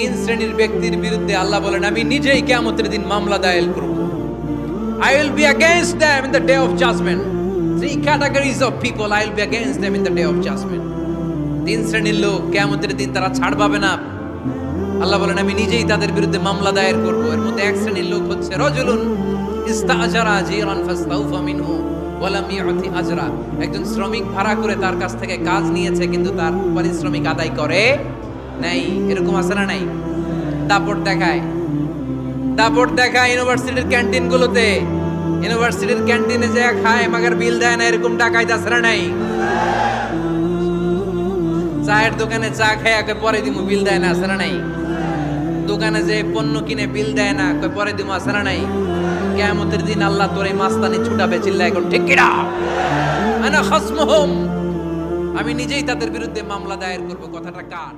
তিন শ্রেণীর ব্যক্তির বিরুদ্ধে আল্লাহ বলেন আমি নিজেই কিয়ামতের দিন মামলা দায়ের করব। I will be against them in the day of judgment. Three categories of people I will be against them in the day of judgment. তিন শ্রেণীর লোক কিয়ামতের দিন তারা ছাড় পাবে না। আল্লাহ বলেন আমি নিজেই তাদের বিরুদ্ধে মামলা দায়ের করব। এর মধ্যে এক শ্রেণীর লোক হচ্ছে রাজুলুন ইস্তাআজারা জিরান ফাস্তাউফা মিনহু ওয়া লাম ইউতি আজরা। একজন শ্রমিক ভাড়া করে তার কাছ থেকে কাজ নিয়েছে কিন্তু তার পারিশ্রমিক আদায় করে নাই। এরকম আছে না নাই? দাপট দেখায় ইউনিভার্সিটির ক্যান্টিনগুলোতে। ইউনিভার্সিটির ক্যান্টিনে যে খায় মাগার বিল দেয় না, এরকম টাকাই আছে না নাই? চায়ের দোকানে চা খায় পরে দিমু বিল দেয় না, আছে না নাই? দোকানে যে পণ্য কিনে বিল দেয় না, পরে দিমু, আছে না নাই? কিয়ামতের দিন আল্লাহ তোর এই মাস্তানি ছুটাবে, চিল্লা এখন ঠিক কিনা? আনা খাসমুহুম, আমি নিজেই তাদের বিরুদ্ধে মামলা দায়ের করব। কথাটা কার?